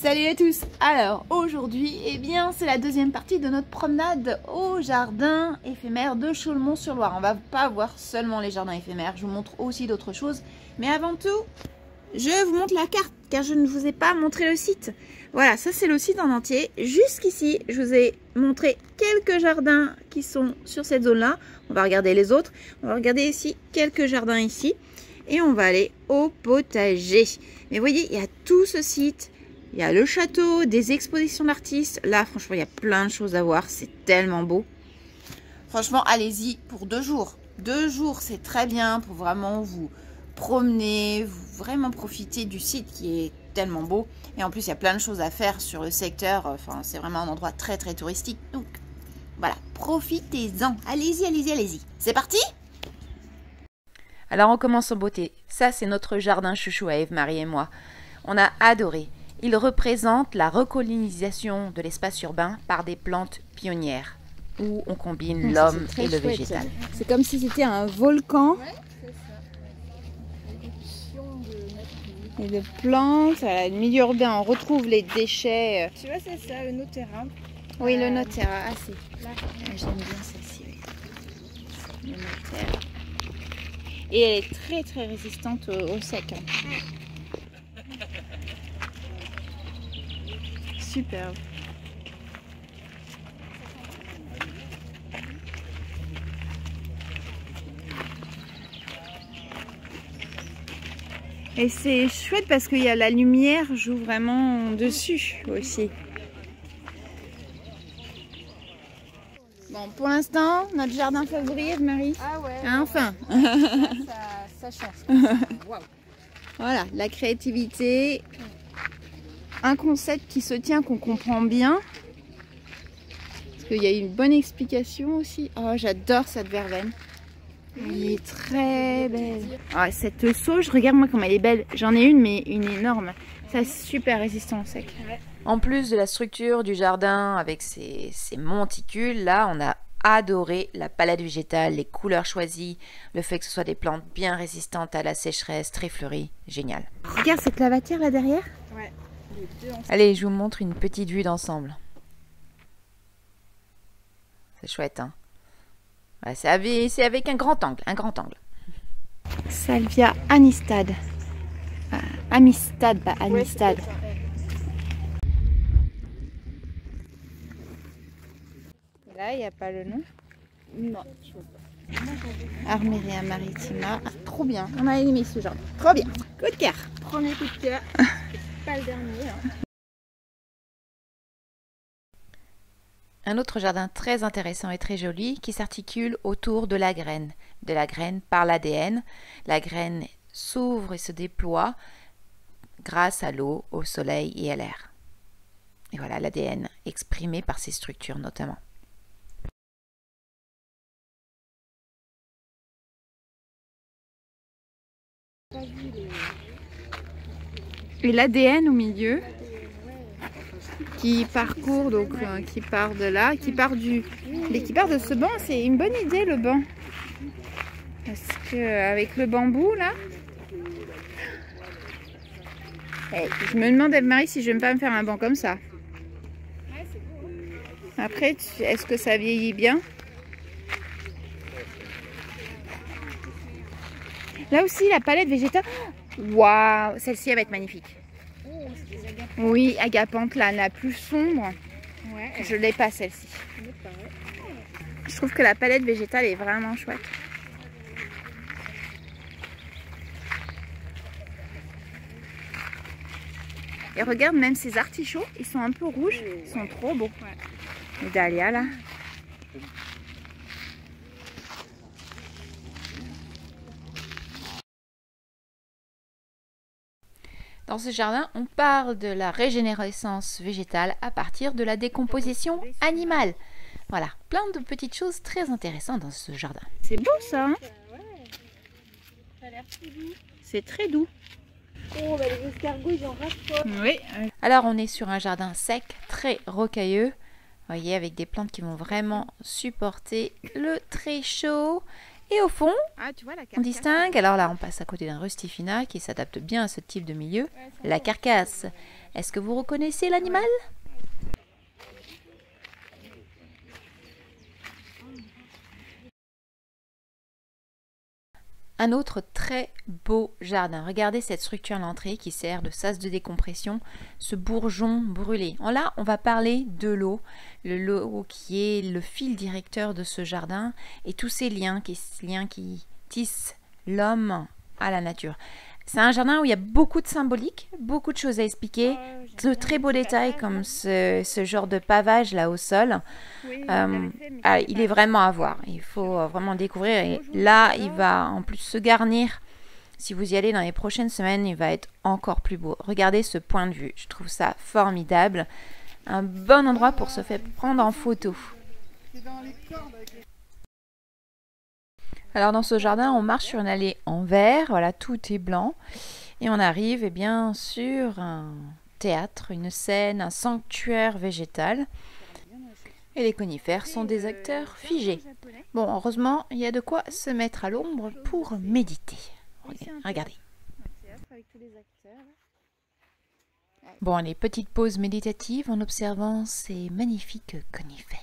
Salut à tous. Alors aujourd'hui, c'est la deuxième partie de notre promenade au jardin éphémère de Chaulmont-sur-Loire. On va pas voir seulement les jardins éphémères, je vous montre aussi d'autres choses. Mais avant tout, je vous montre la carte car je ne vous ai pas montré le site. Voilà, ça c'est le site en entier. Jusqu'ici, je vous ai montré quelques jardins qui sont sur cette zone-là. On va regarder les autres. On va regarder ici quelques jardins ici. Et on va aller au potager. Mais vous voyez, il y a tout ce site. Il y a le château, des expositions d'artistes. Là, franchement, il y a plein de choses à voir. C'est tellement beau. Franchement, allez-y pour 2 jours. 2 jours, c'est très bien pour vraiment vous promener, vraiment profiter du site qui est tellement beau. Et en plus, il y a plein de choses à faire sur le secteur. Enfin, c'est vraiment un endroit très, très touristique. Donc, voilà, profitez-en. Allez-y, allez-y, allez-y. C'est parti ? Alors, on commence en beauté. Ça, c'est notre jardin chouchou à Eve-Marie et moi. On a adoré. Il représente la recolonisation de l'espace urbain par des plantes pionnières, où on combine l'homme et le végétal. C'est comme si c'était un volcan. Ouais, et de plantes, à le milieu urbain, on retrouve les déchets. Tu vois, c'est ça, le Notera. Oui, le Notera, ah si. J'aime bien celle-ci, oui. Le Notera. Et elle est très très résistante au sec. Hein. Superbe. Et c'est chouette parce qu'il y a la lumière joue vraiment dessus aussi. Bon, pour l'instant, notre jardin favori, Marie. Ah ouais. Enfin. Ça change. Wow. Voilà, la créativité. Un concept qui se tient, qu'on comprend bien. Parce qu'il y a une bonne explication aussi. Oh, j'adore cette verveine. Elle est très belle. Ah, cette sauge, regarde-moi comme elle est belle. J'en ai une, mais une énorme. Ça, super résistant au sec. En plus de la structure du jardin avec ses monticules, là, on a adoré la palette végétale, les couleurs choisies, le fait que ce soit des plantes bien résistantes à la sécheresse, très fleuries. Génial. Regarde cette lavatière là derrière. Ouais. Allez, je vous montre une petite vue d'ensemble. C'est chouette, hein. Ouais, c'est avec un grand angle, Salvia Amistad. Amistad, pas Amistad. Ouais, là, il n'y a pas le nom. Non, je vois pas. Armeria Maritima. Ah, trop bien, on a aimé ce genre. Trop bien. Coup de cœur. Premier coup de cœur. Pas le dernier. Hein. Un autre jardin très intéressant et très joli qui s'articule autour de la graine. De la graine par l'ADN. La graine s'ouvre et se déploie grâce à l'eau, au soleil et à l'air. Et voilà l'ADN exprimé par ces structures notamment. Et l'ADN au milieu qui parcourt, donc qui part de là, qui part de ce banc. C'est une bonne idée le banc. Parce que avec le bambou là, je me demande Eve-Marie si je vais pas me faire un banc comme ça. Après, est-ce que ça vieillit bien? Là aussi la palette végétale. Waouh, celle-ci elle va être magnifique. Oui, agapante là, la plus sombre. Ouais. Je l'ai pas celle-ci. Je trouve que la palette végétale est vraiment chouette. Et regarde, même ces artichauts, ils sont un peu rouges, ils sont trop beaux. Ouais. Les dahlias là. Dans ce jardin, on parle de la régénérescence végétale à partir de la décomposition animale. Voilà, plein de petites choses très intéressantes dans ce jardin. C'est beau ça, hein? Ça a l'air tout doux. C'est très doux. Oh, bah les escargots, ils en raffolent. Oui. Alors, on est sur un jardin sec, très rocailleux. Vous voyez, avec des plantes qui vont vraiment supporter le très chaud. Et au fond, tu vois, on distingue, alors là on passe à côté d'un rustifina qui s'adapte bien à ce type de milieu, la carcasse. Est-ce que vous reconnaissez l'animal? Un autre très beau jardin. Regardez cette structure à l'entrée qui sert de sas de décompression, ce bourgeon brûlé. Là, on va parler de l'eau, l'eau qui est le fil directeur de ce jardin et tous ces liens qui tissent l'homme à la nature. C'est un jardin où il y a beaucoup de symbolique, beaucoup de choses à expliquer, de très beaux détails comme ce genre de pavage là au sol. Oui, Il est vraiment à voir, il faut vraiment le découvrir. Et là, il va en plus se garnir. Si vous y allez dans les prochaines semaines, il va être encore plus beau. Regardez ce point de vue, je trouve ça formidable. Un bon endroit pour se faire prendre en photo. Alors dans ce jardin, on marche sur une allée en verre, voilà, tout est blanc. Et on arrive sur un théâtre, une scène, un sanctuaire végétal. Et les conifères sont des acteurs figés. Bon, heureusement, il y a de quoi se mettre à l'ombre pour méditer. Regardez. Bon, les petites pauses méditatives en observant ces magnifiques conifères.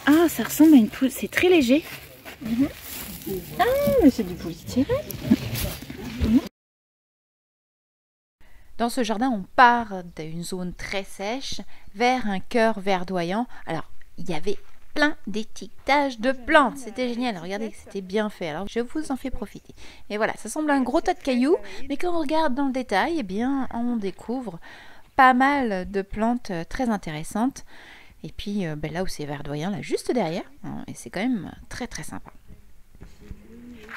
Ah, ça ressemble à une poule, c'est très léger. Ah, mais c'est du polystyrène. Dans ce jardin, on part d'une zone très sèche vers un cœur verdoyant. Alors, il y avait plein d'étiquetages de plantes. C'était génial. Regardez, c'était bien fait. Alors, je vous en fais profiter. Et voilà, ça semble un gros tas de cailloux. Mais quand on regarde dans le détail, eh bien, on découvre pas mal de plantes très intéressantes. Et puis, là où c'est verdoyant, là, juste derrière. Et c'est quand même très, très sympa.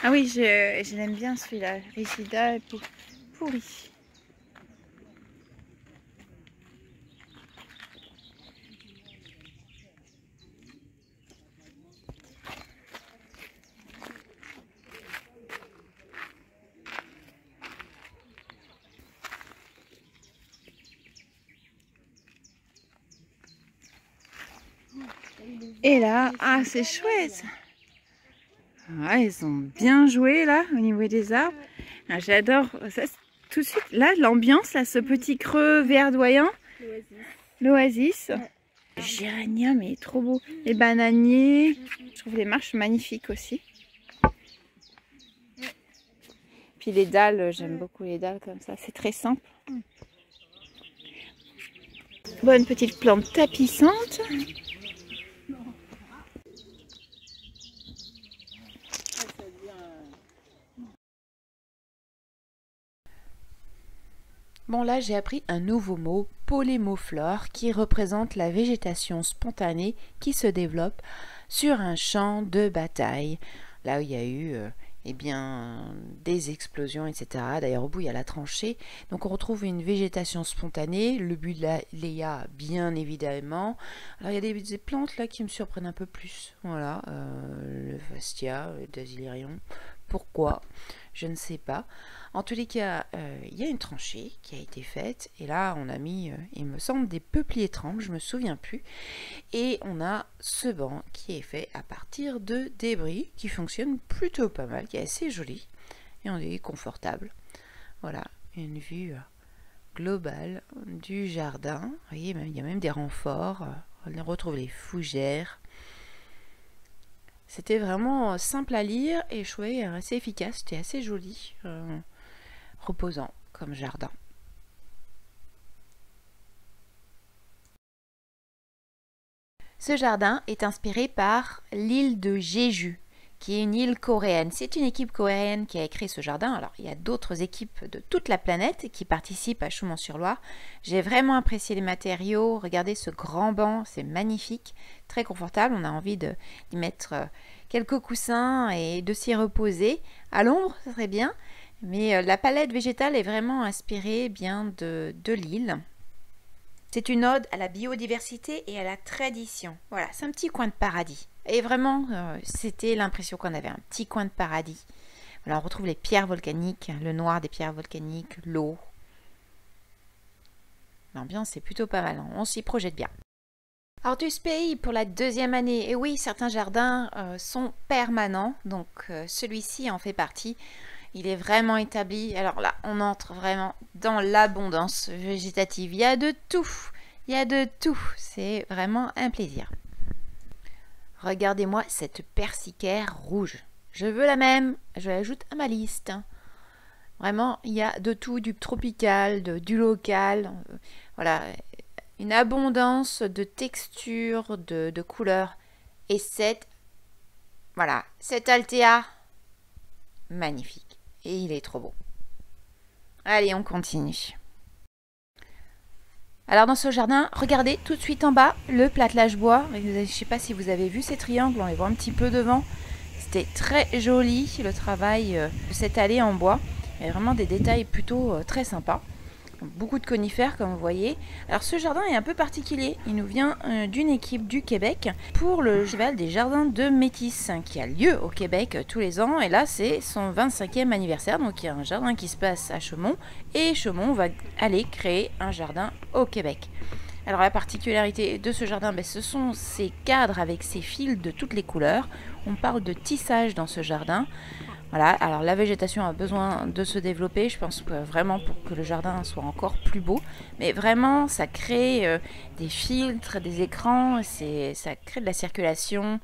Ah oui, je l'aime bien celui-là. Richida et pourri. Et là, ah c'est chouette. Ouais, ils ont bien joué là au niveau des arbres. Ah, j'adore ça. Tout de suite, là, l'ambiance, là, ce petit creux verdoyant. L'oasis. Le géranium est trop beau. Les bananiers. Je trouve les marches magnifiques aussi. Puis les dalles, j'aime beaucoup les dalles comme ça. C'est très simple. Bonne petite plante tapissante. Bon, là, j'ai appris un nouveau mot, polémoflore, qui représente la végétation spontanée qui se développe sur un champ de bataille. Là où il y a eu des explosions, etc. D'ailleurs, au bout, il y a la tranchée. Donc, on retrouve une végétation spontanée. Le buddleia, bien évidemment. Alors, il y a des plantes là qui me surprennent un peu plus. Voilà, le fastia, le dasylirion. Pourquoi? Je ne sais pas. En tous les cas, il y a une tranchée qui a été faite. Et là, on a mis, il me semble, des peupliers trempes, je ne me souviens plus. Et on a ce banc qui est fait à partir de débris, qui fonctionne plutôt pas mal, qui est assez joli. Et on est confortable. Voilà, une vue globale du jardin. Vous voyez, il y a même des renforts. On retrouve les fougères. C'était vraiment simple à lire et je trouvais assez efficace. C'était assez joli. Reposant comme jardin. Ce jardin est inspiré par l'île de Jeju, qui est une île coréenne. C'est une équipe coréenne qui a créé ce jardin. Alors, il y a d'autres équipes de toute la planète qui participent à Chaumont-sur-Loire. J'ai vraiment apprécié les matériaux. Regardez ce grand banc, c'est magnifique, très confortable. On a envie d'y mettre quelques coussins et de s'y reposer. À l'ombre, ça serait bien. Mais la palette végétale est vraiment inspirée de l'île. C'est une ode à la biodiversité et à la tradition. Voilà, c'est un petit coin de paradis. Et vraiment, c'était l'impression qu'on avait un petit coin de paradis. Voilà, on retrouve les pierres volcaniques, le noir des pierres volcaniques, l'eau. L'ambiance est plutôt pas mal, on s'y projette bien. Artus Pays pour la 2e année. Et oui, certains jardins sont permanents, donc celui-ci en fait partie. Il est vraiment établi. Alors là, on entre vraiment dans l'abondance végétative. Il y a de tout. Il y a de tout. C'est vraiment un plaisir. Regardez-moi cette persicaire rouge. Je veux la même. Je l'ajoute à ma liste. Vraiment, il y a de tout, du tropical, du local. Voilà, une abondance de textures, de couleurs. Et cette Altea, magnifique. Et il est trop beau. Allez, on continue. Alors dans ce jardin, regardez tout de suite en bas le platelage bois. Je ne sais pas si vous avez vu ces triangles, on les voit un petit peu devant. C'était très joli le travail de cette allée en bois. Il y a vraiment des détails plutôt très sympas. Beaucoup de conifères comme vous voyez. Alors ce jardin est un peu particulier. Il nous vient d'une équipe du Québec pour le festival des jardins de Métis qui a lieu au Québec tous les ans. Et là c'est son 25e anniversaire. Donc il y a un jardin qui se passe à Chaumont. Et Chaumont va aller créer un jardin au Québec. Alors la particularité de ce jardin, ce sont ces cadres avec ces fils de toutes les couleurs. On parle de tissage dans ce jardin. Voilà, alors la végétation a besoin de se développer, je pense que vraiment pour que le jardin soit encore plus beau. Mais vraiment, ça crée des filtres, des écrans, ça crée de la circulation.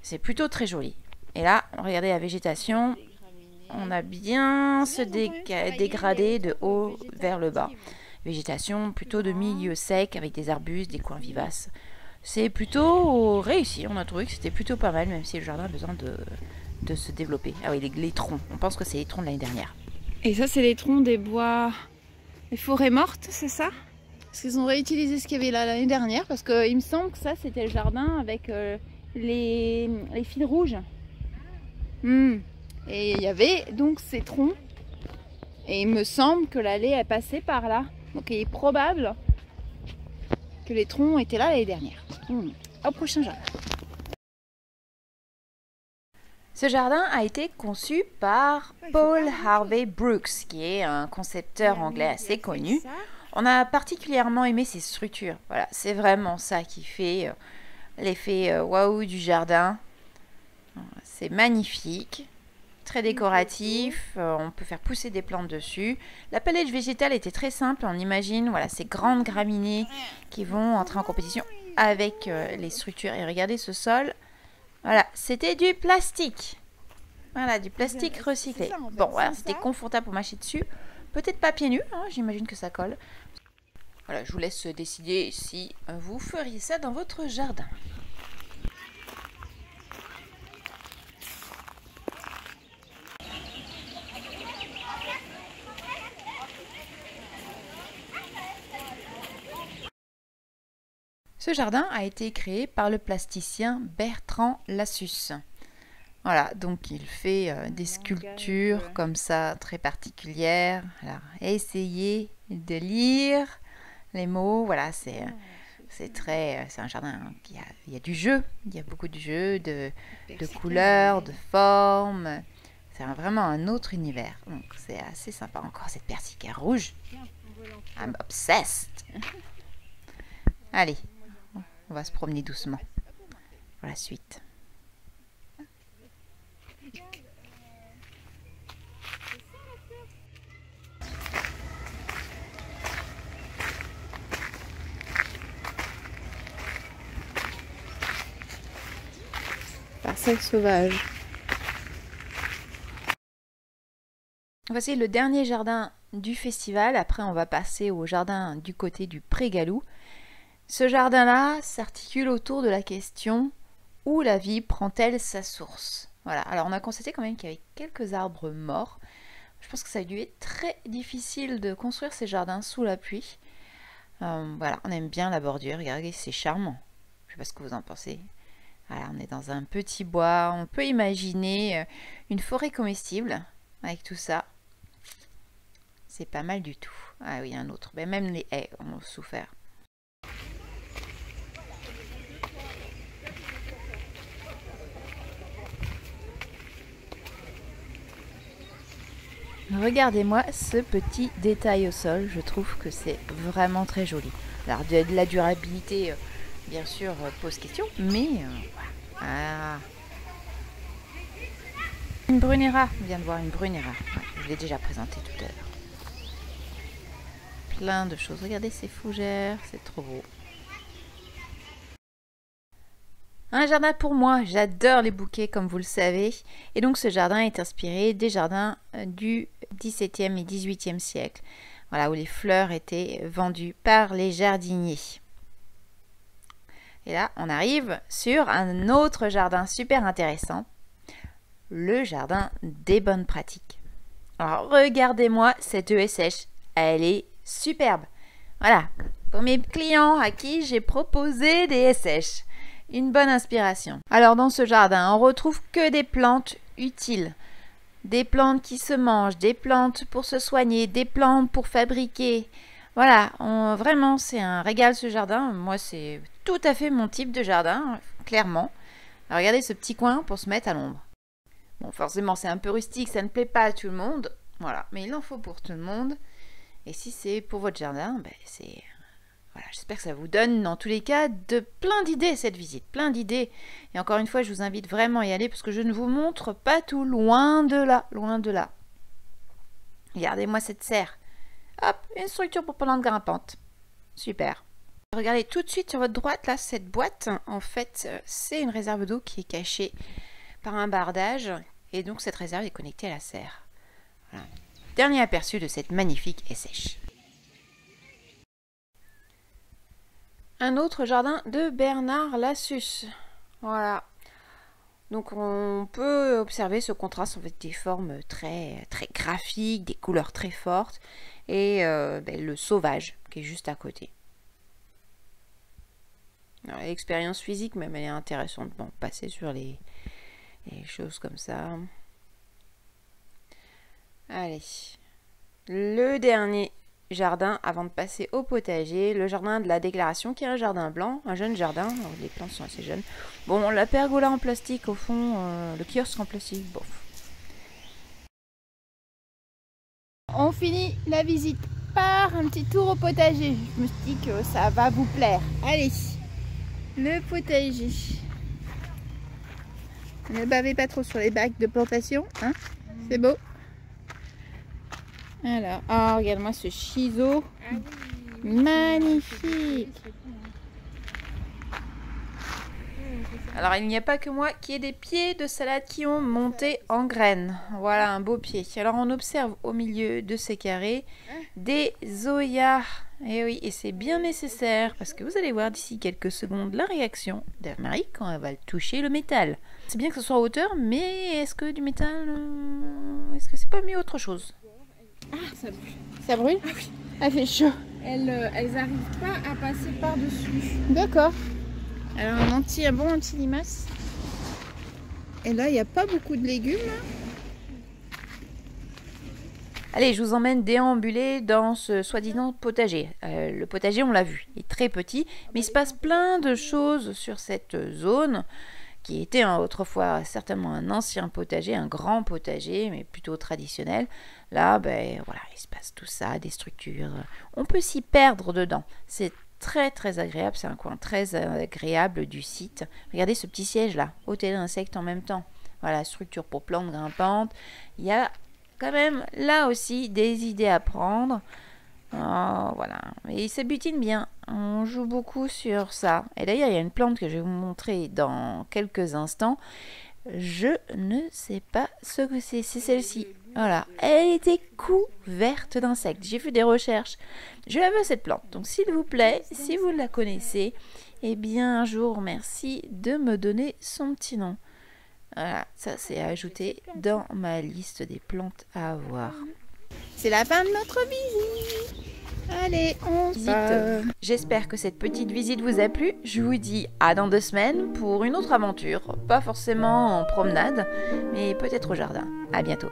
C'est plutôt très joli. Et là, regardez la végétation, on a bien se dégradé de haut vers le bas. Végétation plutôt de milieu sec avec des arbustes, des coins vivaces. C'est plutôt réussi, on a trouvé que c'était plutôt pas mal, même si le jardin a besoin de se développer. Ah oui, les troncs. On pense que c'est les troncs de l'année dernière. Et ça, c'est les troncs des bois, les forêts mortes, c'est ça? Parce qu'ils ont réutilisé ce qu'il y avait là l'année dernière, parce qu'il me semble que ça, c'était le jardin avec les fils rouges. Et il y avait donc ces troncs. Et il me semble que l'allée est passée par là. Donc il est probable que les troncs étaient là l'année dernière. Au prochain jardin. Ce jardin a été conçu par Paul Harvey Brooks, qui est un concepteur anglais assez connu. On a particulièrement aimé ses structures. Voilà, c'est vraiment ça qui fait l'effet waouh du jardin. C'est magnifique, très décoratif. On peut faire pousser des plantes dessus. La palette végétale était très simple. On imagine ces grandes graminées qui vont entrer en compétition avec les structures. Et regardez ce sol. Voilà, c'était du plastique. Voilà, du plastique recyclé. Bon, voilà, c'était confortable pour marcher dessus. Peut-être pas pieds nus, hein, j'imagine que ça colle. Voilà, je vous laisse décider si vous feriez ça dans votre jardin. Ce jardin a été créé par le plasticien Bertrand Lassus. Voilà, donc il fait des sculptures comme ça, très particulières. Alors, essayez de lire les mots. Voilà, c'est un jardin qui il y a du jeu. Il y a beaucoup de jeux, de couleurs, de formes. C'est vraiment un autre univers. Donc c'est assez sympa. Encore cette persicaire rouge. I'm obsessed. Allez. On va se promener doucement pour la suite. Parcelle sauvage. Voici le dernier jardin du festival. Après, on va passer au jardin du côté du Pré-Galou. Ce jardin-là s'articule autour de la question « Où la vie prend-elle sa source ?» Voilà, alors on a constaté quand même qu'il y avait quelques arbres morts. Je pense que ça a dû être très difficile de construire ces jardins sous la pluie. Voilà, on aime bien la bordure, regardez, c'est charmant. Je ne sais pas ce que vous en pensez. Voilà, on est dans un petit bois, on peut imaginer une forêt comestible avec tout ça. C'est pas mal du tout. Ah oui, un autre. Mais même les haies ont souffert. Regardez-moi ce petit détail au sol, je trouve que c'est vraiment très joli. Alors de la durabilité, bien sûr, pose question, mais voilà. Une brunera, on vient de voir une brunera. Ouais, je l'ai déjà présenté tout à l'heure. Plein de choses. Regardez ces fougères, c'est trop beau. Un jardin pour moi, j'adore les bouquets comme vous le savez. Et donc ce jardin est inspiré des jardins du XVIIe et XVIIIe siècle. Voilà, où les fleurs étaient vendues par les jardiniers. Et là, on arrive sur un autre jardin super intéressant. Le jardin des bonnes pratiques. Alors regardez-moi cette haie sèche, elle est superbe. Voilà, pour mes clients à qui j'ai proposé des haies sèches. Une bonne inspiration. Alors dans ce jardin, on retrouve que des plantes utiles. Des plantes qui se mangent, des plantes pour se soigner, des plantes pour fabriquer. Voilà, vraiment c'est un régal ce jardin. Moi c'est tout à fait mon type de jardin, clairement. Alors, regardez ce petit coin pour se mettre à l'ombre. Bon, forcément c'est un peu rustique, ça ne plaît pas à tout le monde. Voilà, mais il en faut pour tout le monde. Et si c'est pour votre jardin, ben c'est... Voilà, j'espère que ça vous donne, dans tous les cas, plein d'idées cette visite, plein d'idées. Et encore une fois, je vous invite vraiment à y aller parce que je ne vous montre pas tout, loin de là, loin de là. Regardez-moi cette serre. Hop, une structure pour plantes grimpantes. Super. Regardez tout de suite sur votre droite, là, cette boîte, en fait, c'est une réserve d'eau qui est cachée par un bardage. Et donc, cette réserve est connectée à la serre. Voilà. Dernier aperçu de cette magnifique haie sèche. Un autre jardin de Bernard Lassus. Voilà. Donc on peut observer ce contraste avec des formes très graphiques, des couleurs très fortes et le sauvage qui est juste à côté. L'expérience physique même elle est intéressante. Bon, passer sur les choses comme ça. Allez. Le dernier jardin avant de passer au potager, le jardin de la déclaration qui est un jardin blanc, un jeune jardin, alors, les plantes sont assez jeunes. Bon, la pergola en plastique au fond, le kiosque en plastique, bof. On finit la visite par un petit tour au potager. Je me dis que ça va vous plaire. Allez, le potager. Ne bavez pas trop sur les bacs de plantation, hein? C'est beau. Alors, oh, regarde-moi ce chiseau. Magnifique. Alors, il n'y a pas que moi qui ai des pieds de salade qui ont monté en graines. Voilà, un beau pied. Alors, on observe au milieu de ces carrés des zoyas. Et oui, et c'est bien nécessaire parce que vous allez voir d'ici quelques secondes la réaction de Marie quand elle va toucher le métal. C'est bien que ce soit en hauteur, mais est-ce que du métal... Est-ce que c'est pas mieux autre chose? Ah, ça brûle. Ça brûle? Ah oui. Elle fait chaud. Elles n'arrivent pas à passer par-dessus. D'accord. Alors un bon anti-limace. Et là, il n'y a pas beaucoup de légumes. Allez, je vous emmène déambuler dans ce soi-disant potager. Le potager, on l'a vu, il est très petit, mais il se passe plein de choses sur cette zone qui était autrefois certainement un ancien potager, un grand potager, mais plutôt traditionnel. Là, ben voilà, il se passe tout ça, des structures. On peut s'y perdre dedans. C'est très agréable, c'est un coin très agréable du site. Regardez ce petit siège là, hôtel d'insectes en même temps. Voilà, structure pour plantes grimpantes. Il y a quand même là aussi des idées à prendre. Oh, voilà, et il se butine bien. On joue beaucoup sur ça. Et d'ailleurs, il y a une plante que je vais vous montrer dans quelques instants. Je ne sais pas ce que c'est celle-ci. Voilà, elle était couverte d'insectes. J'ai fait des recherches. Je la veux cette plante. Donc s'il vous plaît, si vous la connaissez, eh bien un jour, merci de me donner son petit nom. Voilà, ça c'est à ajouter dans ma liste des plantes à avoir. C'est la fin de notre visite. Allez, on visite. J'espère que cette petite visite vous a plu. Je vous dis à dans 2 semaines pour une autre aventure. Pas forcément en promenade, mais peut-être au jardin. À bientôt.